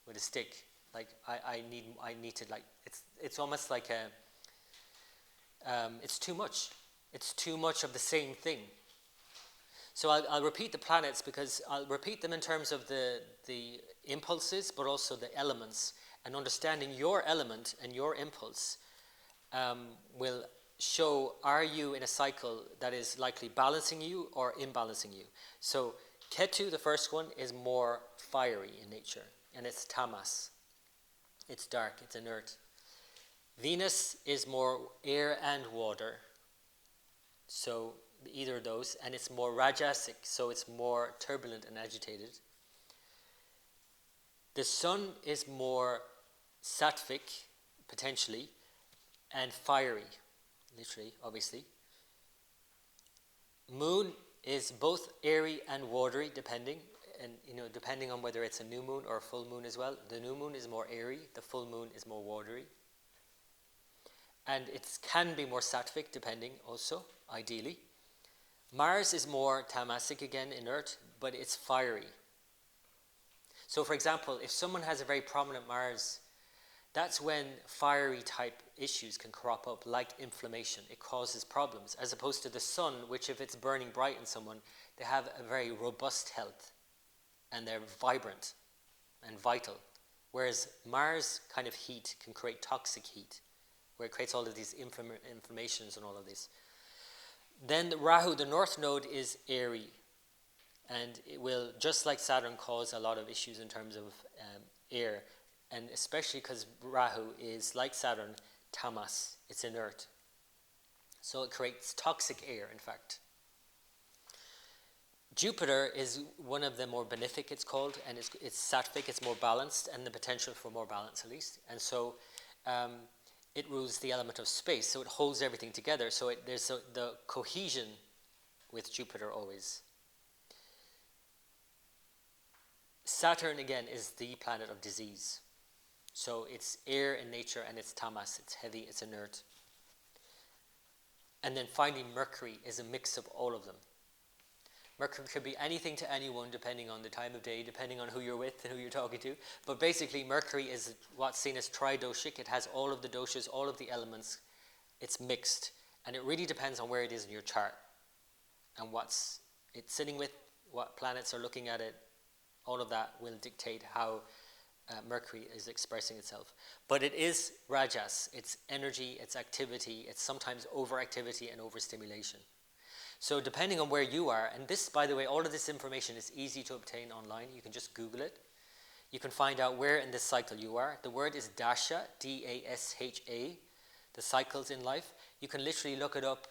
with a stick. Like I need to, like, it's almost like it's too much. It's too much of the same thing. So I'll repeat the planets because I'll repeat them in terms of the impulses, but also the elements. And understanding your element and your impulse will show, are you in a cycle that is likely balancing you or imbalancing you? So Ketu, the first one, is more fiery in nature, and it's tamas. It's dark, it's inert. Venus is more air and water, so either of those, and it's more rajasic, so it's more turbulent and agitated. The sun is more sattvic, potentially, and fiery, literally, obviously. Moon is both airy and watery, depending on whether it's a new moon or a full moon as well. The new moon is more airy, the full moon is more watery. And it can be more sattvic, depending also, ideally. Mars is more tamasic again, inert, but it's fiery. So for example, if someone has a very prominent Mars, that's when fiery type issues can crop up, like inflammation. It causes problems, as opposed to the sun, which if it's burning bright in someone, they have a very robust health and they're vibrant and vital. Whereas Mars kind of heat can create toxic heat, where it creates all of these inflammations and all of this. Then the Rahu, the north node, is airy, and it will, just like Saturn, cause a lot of issues in terms of air, and especially because Rahu is, like Saturn, tamas, it's inert. So it creates toxic air, in fact. Jupiter is one of the more benefic, it's called, and it's sattvic, it's more balanced, and the potential for more balance at least. And so it rules the element of space, so it holds everything together. So there's the cohesion with Jupiter always. Saturn, again, is the planet of disease. So it's air in nature, and it's tamas, it's heavy, it's inert. And then finally, Mercury is a mix of all of them. Mercury could be anything to anyone, depending on the time of day, depending on who you're with and who you're talking to. But basically, Mercury is what's seen as tridoshic. It has all of the doshas, all of the elements. It's mixed. And it really depends on where it is in your chart and what's it's sitting with, what planets are looking at it. All of that will dictate how Mercury is expressing itself. But it is rajas. It's energy, it's activity, it's sometimes overactivity and overstimulation. So depending on where you are, and this, by the way, all of this information is easy to obtain online. You can just Google it. You can find out where in this cycle you are. The word is dasha, D-A-S-H-A, the cycles in life. You can literally look it up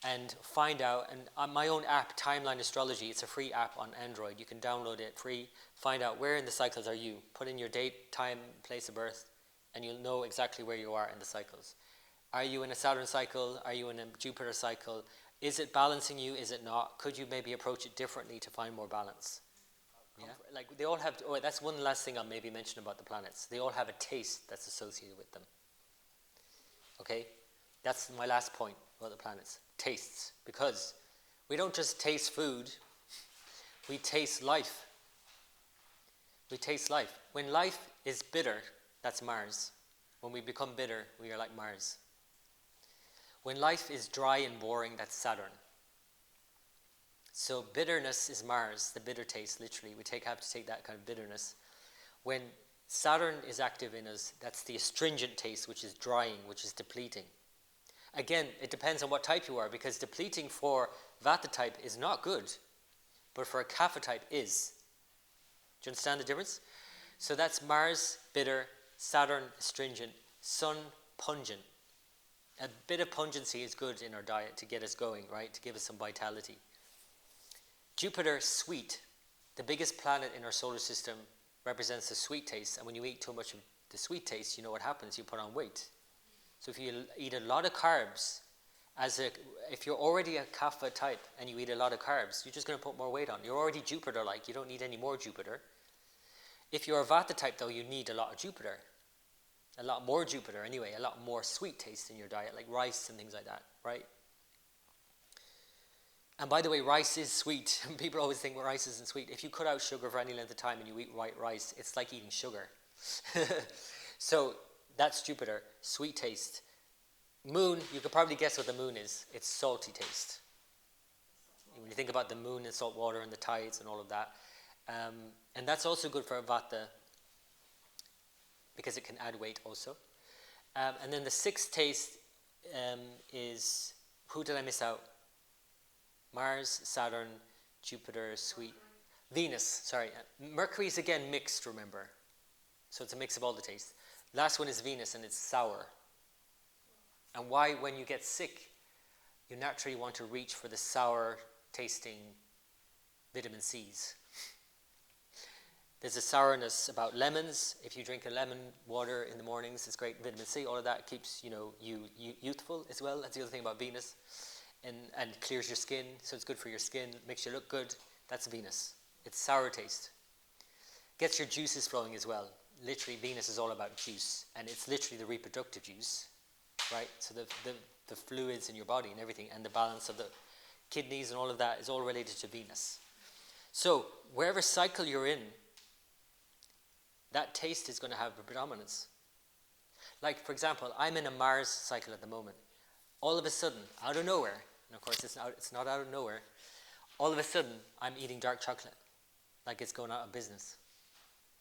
and find out. And on my own app, Timeline Astrology, it's a free app on Android. You can download it free. Find out where in the cycles are you. Put in your date, time, place of birth, and you'll know exactly where you are in the cycles. Are you in a Saturn cycle? Are you in a Jupiter cycle? Is it balancing you? Is it not? Could you maybe approach it differently to find more balance? Yeah? Like they all have, that's one last thing I'll maybe mention about the planets. They all have a taste that's associated with them. Okay? That's my last point about the planets. Tastes. Because we don't just taste food, we taste life. We taste life. When life is bitter, that's Mars. When we become bitter, we are like Mars. When life is dry and boring, that's Saturn. So bitterness is Mars, the bitter taste, literally. We have to take that kind of bitterness. When Saturn is active in us, that's the astringent taste, which is drying, which is depleting. Again, it depends on what type you are, because depleting for Vata type is not good, but for a Kapha type is. Do you understand the difference? So that's Mars, bitter, Saturn, astringent, Sun, pungent. A bit of pungency is good in our diet to get us going, right? To give us some vitality. Jupiter, sweet. The biggest planet in our solar system represents the sweet taste, and when you eat too much of the sweet taste, you know what happens? You put on weight. So if you eat a lot of carbs, if you're already a Kapha type and you eat a lot of carbs, you're just going to put more weight on. You're already Jupiter-like. You don't need any more Jupiter. If you're a Vata type, though, you need a lot of Jupiter. A lot more Jupiter, anyway. A lot more sweet taste in your diet, like rice and things like that, right? And by the way, rice is sweet. People always think rice isn't sweet. If you cut out sugar for any length of time and you eat white rice, it's like eating sugar. So that's Jupiter, sweet taste. Moon, you could probably guess what the moon is. It's salty taste. When you think about the moon and salt water and the tides and all of that. And that's also good for Vata because it can add weight also. And then the sixth taste is, who did I miss out? Mars, Saturn, Jupiter, sweet. Venus, sorry. Mercury is again mixed, remember. So it's a mix of all the tastes. Last one is Venus, and it's sour. And why, when you get sick, you naturally want to reach for the sour tasting vitamin C's. There's a sourness about lemons. If you drink a lemon water in the mornings, it's great vitamin C. All of that keeps you youthful as well. That's the other thing about Venus. And clears your skin, so it's good for your skin, makes you look good. That's Venus. It's sour taste. Gets your juices flowing as well. Literally, Venus is all about juice, and it's literally the reproductive juice, right? So the fluids in your body and everything, and the balance of the kidneys and all of that is all related to Venus. So wherever cycle you're in, that taste is going to have a predominance. Like, for example, I'm in a Mars cycle at the moment. All of a sudden, out of nowhere, and of course it's not out of nowhere, all of a sudden I'm eating dark chocolate, like it's going out of business.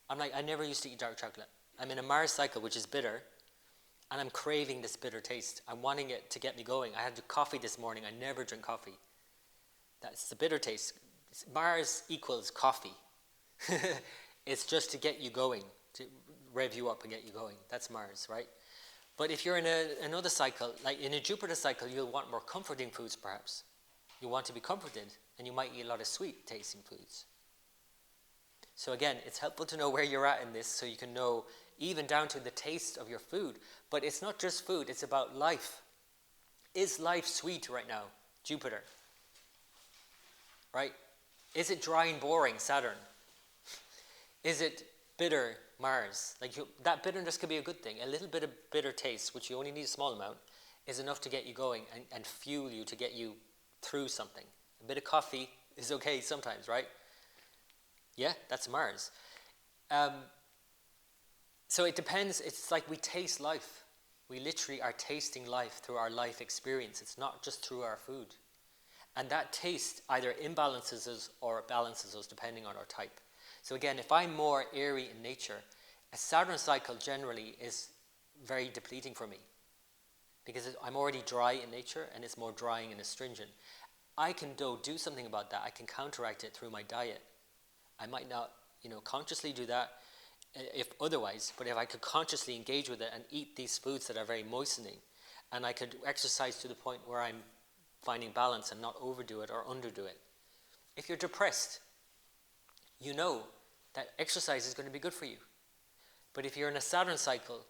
I'm like, I never used to eat dark chocolate. I'm in a Mars cycle, which is bitter, and I'm craving this bitter taste. I'm wanting it to get me going. I had coffee this morning. I never drink coffee. That's the bitter taste. Mars equals coffee. It's just to get you going, to rev you up and get you going. That's Mars, right? But if you're in another cycle, like in a Jupiter cycle, you'll want more comforting foods perhaps. You want to be comforted, and you might eat a lot of sweet tasting foods. So again, it's helpful to know where you're at in this so you can know even down to the taste of your food. But it's not just food, it's about life. Is life sweet right now? Jupiter. Right? Is it dry and boring? Saturn. Is it bitter? Mars. That bitterness could be a good thing. A little bit of bitter taste, which you only need a small amount, is enough to get you going and fuel you to get you through something. A bit of coffee is okay sometimes, right? Yeah, that's Mars. So it depends. It's like we taste life. We literally are tasting life through our life experience. It's not just through our food. And that taste either imbalances us or balances us depending on our type. So again, if I'm more airy in nature, a Saturn cycle generally is very depleting for me because I'm already dry in nature and it's more drying and astringent. I can do something about that. I can counteract it through my diet. I might not, consciously do that if otherwise, but if I could consciously engage with it and eat these foods that are very moistening, and I could exercise to the point where I'm finding balance and not overdo it or underdo it. If you're depressed, you know that exercise is going to be good for you. But if you're in a Saturn cycle,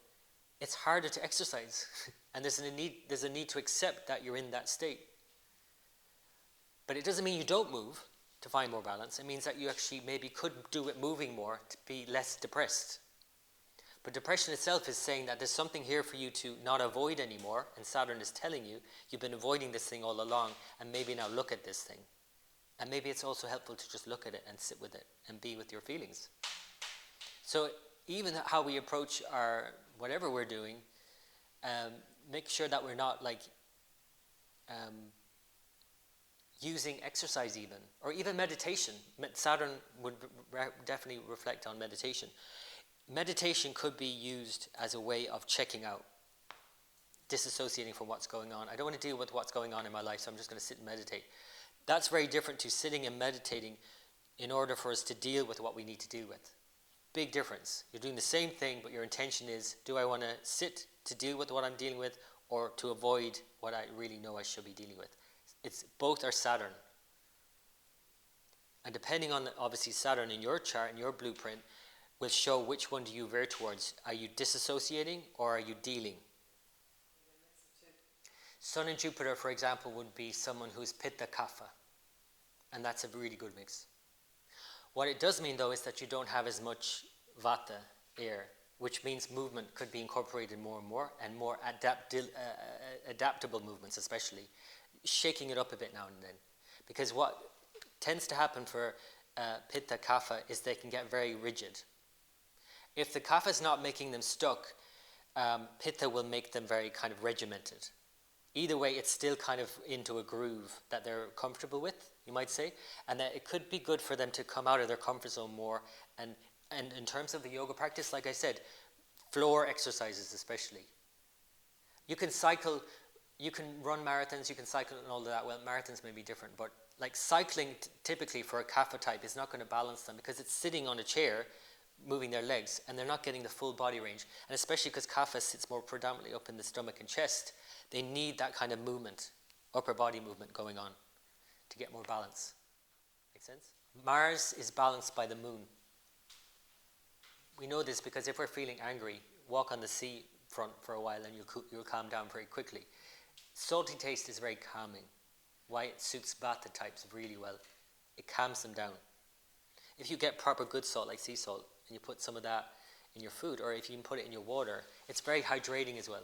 it's harder to exercise. And there's a need to accept that you're in that state. But it doesn't mean you don't move to find more balance. It means that you actually maybe could do it moving more to be less depressed. But depression itself is saying that there's something here for you to not avoid anymore, and Saturn is telling you, you've been avoiding this thing all along, and maybe now look at this thing. And maybe it's also helpful to just look at it and sit with it and be with your feelings. So even how we approach our whatever we're doing, make sure that we're not like using exercise even, or even meditation. Saturn would definitely reflect on meditation. Meditation could be used as a way of checking out, disassociating from what's going on. I don't want to deal with what's going on in my life, so I'm just going to sit and meditate. That's very different to sitting and meditating in order for us to deal with what we need to deal with. Big difference. You're doing the same thing, but your intention is, do I want to sit to deal with what I'm dealing with, or to avoid what I really know I should be dealing with? It's both are Saturn. And depending on, obviously, Saturn in your chart, in your blueprint, will show which one do you veer towards. Are you disassociating, or are you dealing? Sun and Jupiter, for example, would be someone who's Pitta Kapha. And that's a really good mix. What it does mean, though, is that you don't have as much Vata, air, which means movement could be incorporated more and more adaptable movements, especially. Shaking it up a bit now and then. Because what tends to happen for Pitta Kapha is they can get very rigid. If the Kapha is not making them stuck, Pitta will make them very kind of regimented. Either way, it's still kind of into a groove that they're comfortable with, you might say, and that it could be good for them to come out of their comfort zone more. And in terms of the yoga practice, like I said, floor exercises especially. You can cycle, you can run marathons, you can cycle and all of that. Well, marathons may be different, but like cycling typically for a Kapha type is not going to balance them because it's sitting on a chair, moving their legs, and they're not getting the full body range. And especially because Kapha sits more predominantly up in the stomach and chest, they need that kind of movement, upper body movement going on to get more balance. Make sense? Mars is balanced by the moon. We know this because if we're feeling angry, walk on the sea front for a while and you'll calm down very quickly. Salty taste is very calming. Why? It suits Vata types really well. It calms them down. If you get proper good salt, like sea salt, and you put some of that in your food, or if you can put it in your water, it's very hydrating as well.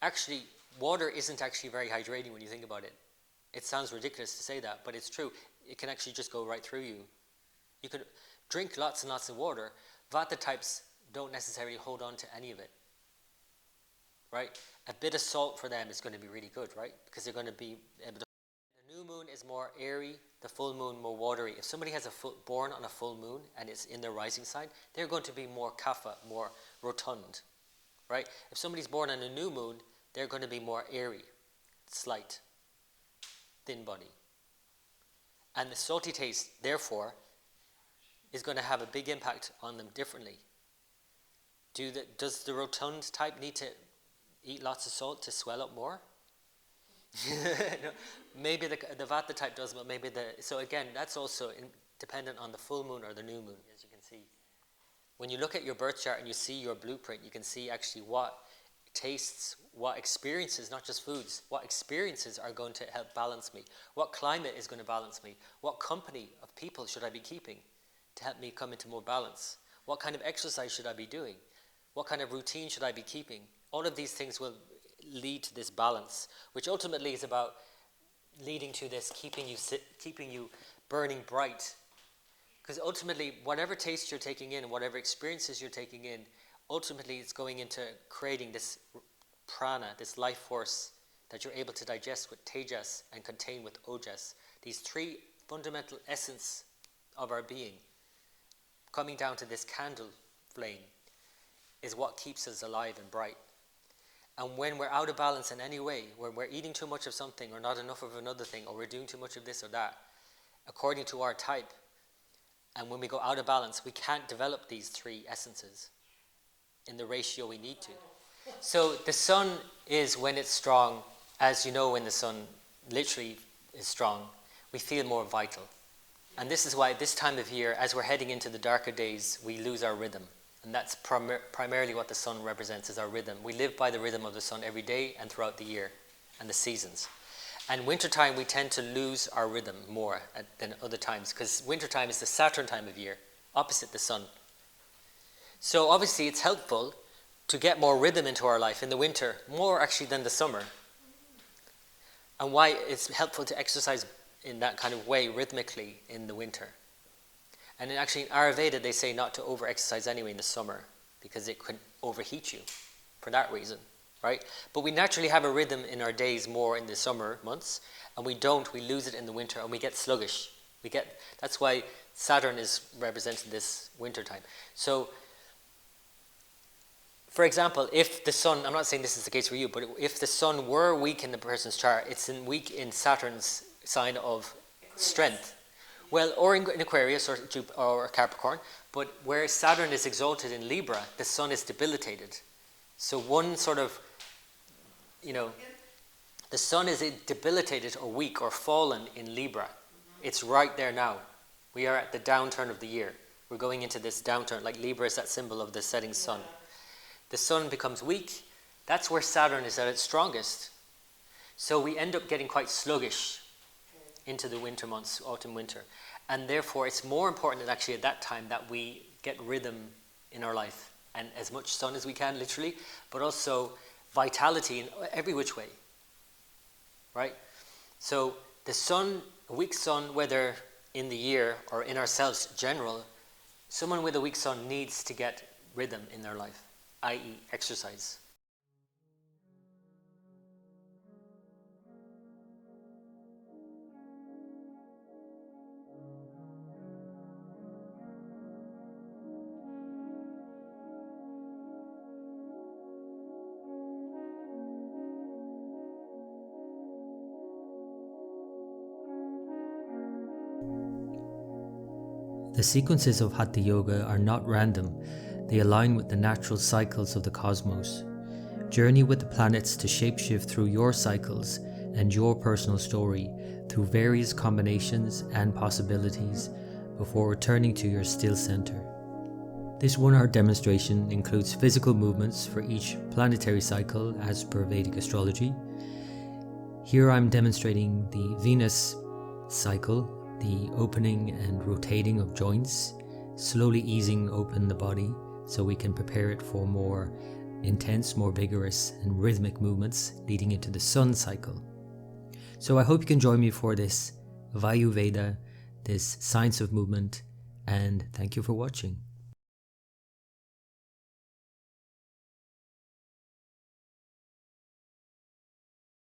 Actually, water isn't actually very hydrating when you think about it. It sounds ridiculous to say that, but it's true. It can actually just go right through you. You can drink lots and lots of water. Vata types don't necessarily hold on to any of it. Right? A bit of salt for them is going to be really good, right? Because they're going to be able to... The new moon is more airy, the full moon more watery. If somebody has born on a full moon and it's in their rising sign, they're going to be more kapha, more rotund. Right? If somebody's born on a new moon, they're going to be more airy, slight, thin body. And the salty taste, therefore, is going to have a big impact on them differently. Does the rotund type need to eat lots of salt to swell up more? No, maybe the Vata type does, but maybe so again, that's also dependent on the full moon or the new moon, as you can see. When you look at your birth chart and you see your blueprint, you can see actually what tastes, what experiences, not just foods, what experiences are going to help balance me, what climate is going to balance me, what company of people should I be keeping to help me come into more balance, what kind of exercise should I be doing, what kind of routine should I be keeping. All of these things will lead to this balance, which ultimately is about leading to this keeping you burning bright. Because ultimately, whatever taste you're taking in, whatever experiences you're taking in, ultimately it's going into creating this prana, this life force that you're able to digest with tejas and contain with ojas. These three fundamental essence of our being, coming down to this candle flame, is what keeps us alive and bright. And when we're out of balance in any way, when we're eating too much of something or not enough of another thing, or we're doing too much of this or that, according to our type, and when we go out of balance, we can't develop these three essences in the ratio we need to. So the sun is, when it's strong, as you know, when the sun literally is strong, we feel more vital. And this is why this time of year, as we're heading into the darker days, we lose our rhythm. And that's primarily what the sun represents, is our rhythm. We live by the rhythm of the sun every day and throughout the year and the seasons. And wintertime, we tend to lose our rhythm more than other times, because wintertime is the Saturn time of year, opposite the sun. So obviously it's helpful to get more rhythm into our life in the winter, more actually than the summer. And why it's helpful to exercise in that kind of way, rhythmically, in the winter. And actually in Ayurveda they say not to over-exercise anyway in the summer because it could overheat you for that reason, right? But we naturally have a rhythm in our days more in the summer months, and we lose it in the winter, and we get sluggish. That's why Saturn is representing this winter time. So, for example, if the sun, I'm not saying this is the case for you, but if the sun were weak in the person's chart, it's weak in Saturn's sign of strength. Well, or in Aquarius or Capricorn, but where Saturn is exalted in Libra, the sun is debilitated. So one sort of, the sun is debilitated or weak or fallen in Libra. It's right there now. We are at the downturn of the year. We're going into this downturn, like Libra is that symbol of the setting sun. The sun becomes weak. That's where Saturn is at its strongest. So we end up getting quite sluggish into the winter months, autumn, winter. And therefore it's more important that actually at that time that we get rhythm in our life and as much sun as we can, literally, but also vitality in every which way, right? So the sun, a weak sun, whether in the year or in ourselves general, someone with a weak sun needs to get rhythm in their life, i.e. exercise. The sequences of Hatha Yoga are not random, they align with the natural cycles of the cosmos. Journey with the planets to shapeshift through your cycles and your personal story through various combinations and possibilities before returning to your still center. This 1-hour demonstration includes physical movements for each planetary cycle as per Vedic astrology. Here I'm demonstrating the Venus cycle, the opening and rotating of joints, slowly easing open the body so we can prepare it for more intense, more vigorous and rhythmic movements leading into the sun cycle. So I hope you can join me for this Vayuveda, this science of movement, and thank you for watching.